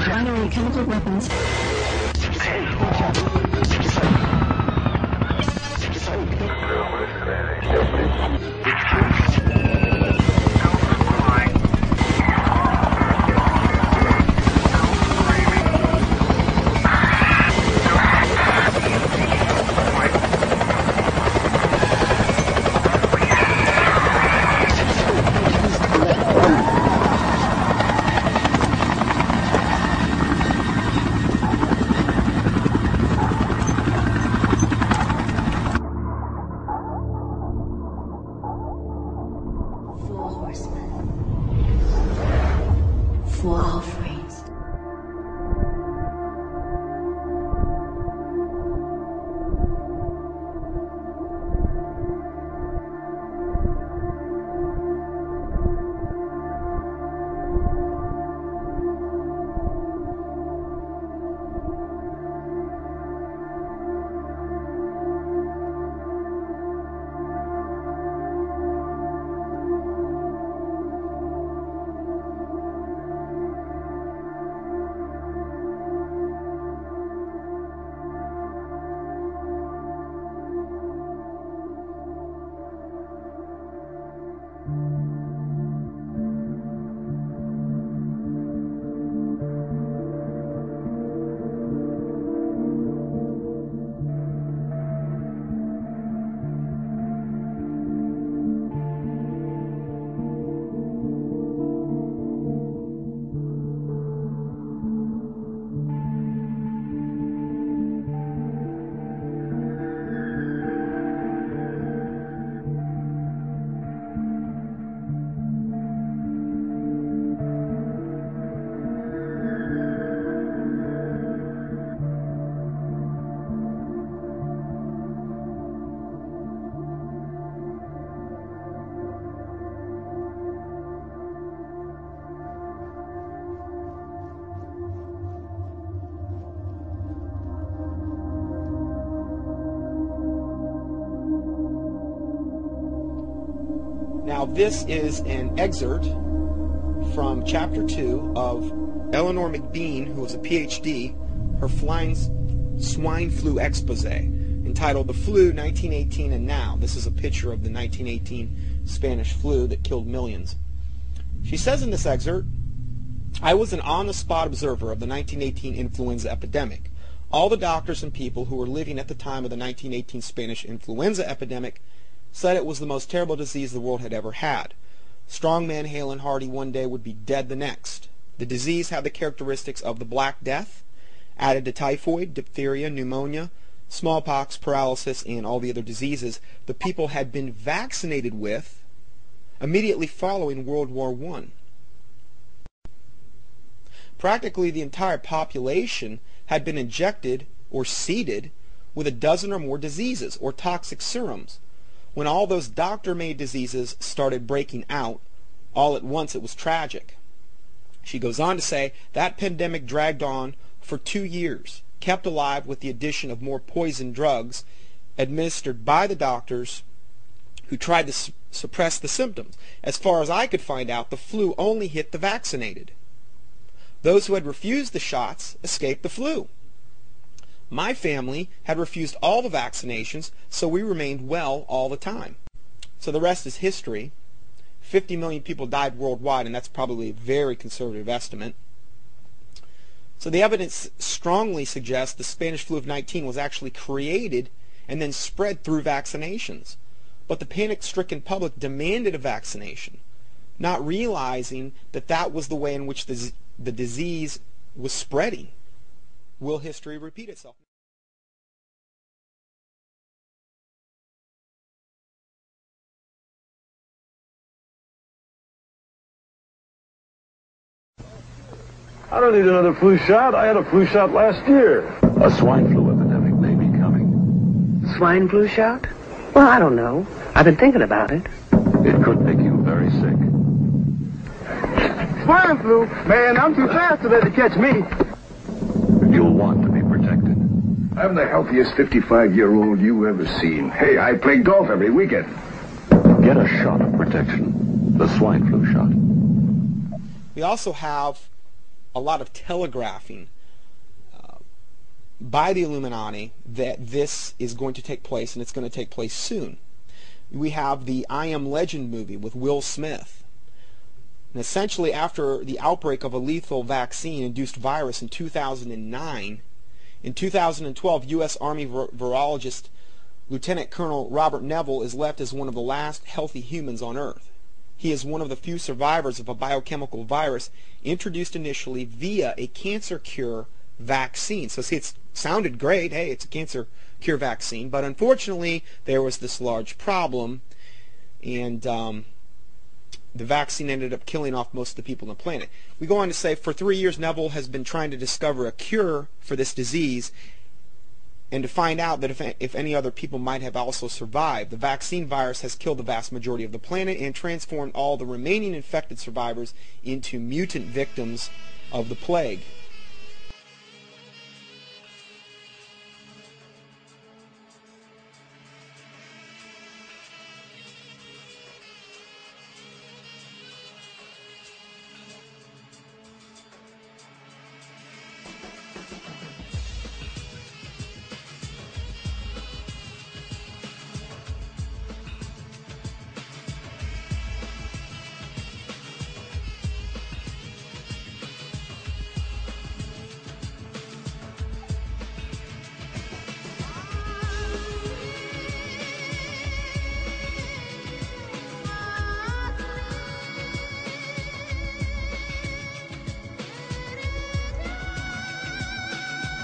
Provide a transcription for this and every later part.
Binary chemical weapons. Now this is an excerpt from Chapter 2 of Eleanor McBean, who was a PhD, her swine flu expose, entitled The Flu, 1918 and Now. This is a picture of the 1918 Spanish flu that killed millions. She says in this excerpt, "I was an on-the-spot observer of the 1918 influenza epidemic. All the doctors and people who were living at the time of the 1918 Spanish influenza epidemic said it was the most terrible disease the world had ever had. Strong men, hale and hearty one day, would be dead the next. The disease had the characteristics of the Black Death, added to typhoid, diphtheria, pneumonia, smallpox, paralysis, and all the other diseases the people had been vaccinated with immediately following World War I. Practically the entire population had been injected or seeded with a dozen or more diseases or toxic serums. When all those doctor-made diseases started breaking out, all at once it was tragic." She goes on to say, "That pandemic dragged on for 2 years, kept alive with the addition of more poison drugs administered by the doctors who tried to suppress the symptoms. As far as I could find out, the flu only hit the vaccinated. Those who had refused the shots escaped the flu. My family had refused all the vaccinations, so we remained well all the time." So the rest is history. 50 million people died worldwide, and that's probably a very conservative estimate. So the evidence strongly suggests the Spanish flu of 19 was actually created and then spread through vaccinations. But the panic-stricken public demanded a vaccination, not realizing that that was the way in which the disease was spreading. Will history repeat itself? I don't need another flu shot. I had a flu shot last year. A swine flu epidemic may be coming. Swine flu shot? Well, I don't know. I've been thinking about it. It could make you very sick. Swine flu? Man, I'm too fast to let it catch me. You'll want to be protected. I'm the healthiest 55-year-old you ever seen. Hey, I play golf every weekend. Get a shot of protection. The swine flu shot. We also have a lot of telegraphing by the Illuminati that this is going to take place, and it's going to take place soon. We have the I Am Legend movie with Will Smith. And essentially, after the outbreak of a lethal vaccine-induced virus in 2009, in 2012, U.S. Army virologist Lieutenant Colonel Robert Neville is left as one of the last healthy humans on Earth. He is one of the few survivors of a biochemical virus introduced initially via a cancer cure vaccine. So see, it sounded great. Hey, it's a cancer cure vaccine. But unfortunately, there was this large problem, and the vaccine ended up killing off most of the people on the planet. We go on to say, for 3 years, Neville has been trying to discover a cure for this disease and to find out that if any other people might have also survived. The vaccine virus has killed the vast majority of the planet and transformed all the remaining infected survivors into mutant victims of the plague.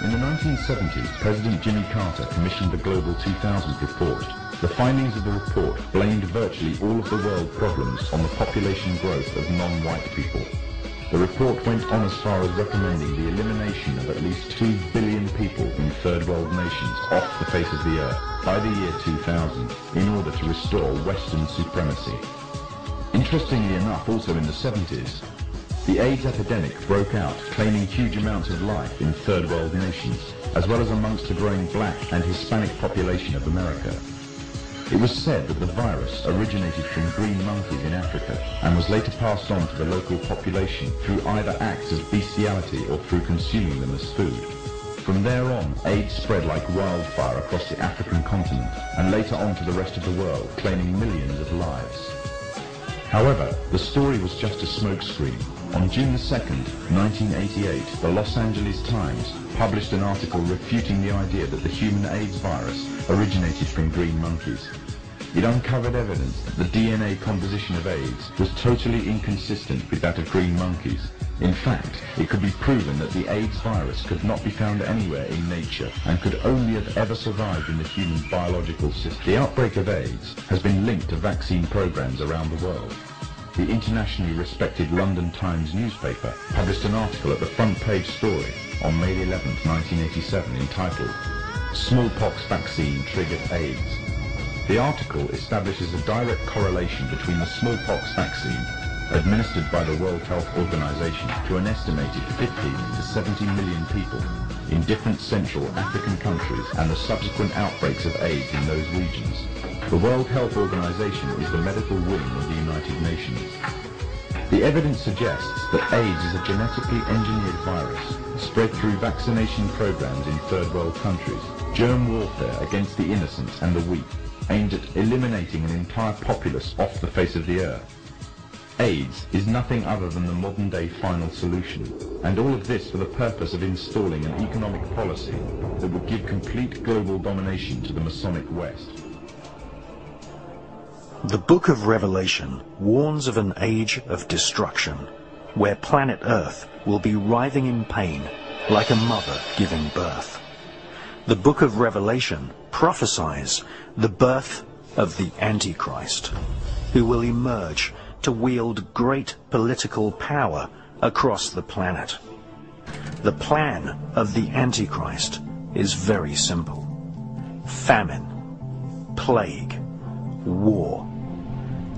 In the 1970s, President Jimmy Carter commissioned the Global 2000 report. The findings of the report blamed virtually all of the world problems on the population growth of non-white people. The report went on as far as recommending the elimination of at least 2 billion people in third world nations off the face of the earth by the year 2000 in order to restore Western supremacy. Interestingly enough, also in the 70s, the AIDS epidemic broke out, claiming huge amounts of life in third world nations, as well as amongst the growing black and Hispanic population of America. It was said that the virus originated from green monkeys in Africa and was later passed on to the local population through either acts of bestiality or through consuming them as food. From there on, AIDS spread like wildfire across the African continent and later on to the rest of the world, claiming millions of lives. However, the story was just a smokescreen. On June 2nd, 1988, the Los Angeles Times published an article refuting the idea that the human AIDS virus originated from green monkeys. It uncovered evidence that the DNA composition of AIDS was totally inconsistent with that of green monkeys. In fact, it could be proven that the AIDS virus could not be found anywhere in nature and could only have ever survived in the human biological system. The outbreak of AIDS has been linked to vaccine programs around the world. The internationally respected London Times newspaper published an article at the front page story on May 11, 1987, entitled "Smallpox Vaccine Triggered AIDS." The article establishes a direct correlation between the smallpox vaccine administered by the World Health Organization to an estimated 50 to 70 million people in different Central African countries and the subsequent outbreaks of AIDS in those regions. The World Health Organization is the medical wing of the United Nations. The evidence suggests that AIDS is a genetically engineered virus spread through vaccination programs in third world countries, germ warfare against the innocent and the weak, aimed at eliminating an entire populace off the face of the earth. AIDS is nothing other than the modern-day final solution, and all of this for the purpose of installing an economic policy that would give complete global domination to the Masonic West. The Book of Revelation warns of an age of destruction, where planet Earth will be writhing in pain like a mother giving birth. The Book of Revelation prophesies the birth of the Antichrist, who will emerge to wield great political power across the planet. The plan of the Antichrist is very simple: famine, plague, war,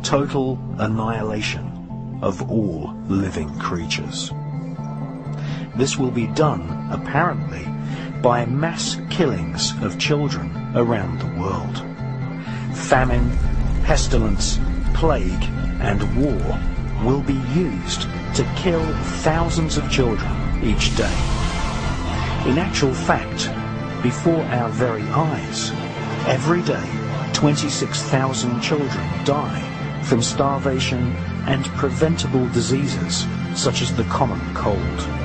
total annihilation of all living creatures. This will be done, apparently, by mass killings of children around the world. Famine, pestilence, plague, and war will be used to kill thousands of children each day. In actual fact, before our very eyes, every day 26,000 children die from starvation and preventable diseases such as the common cold.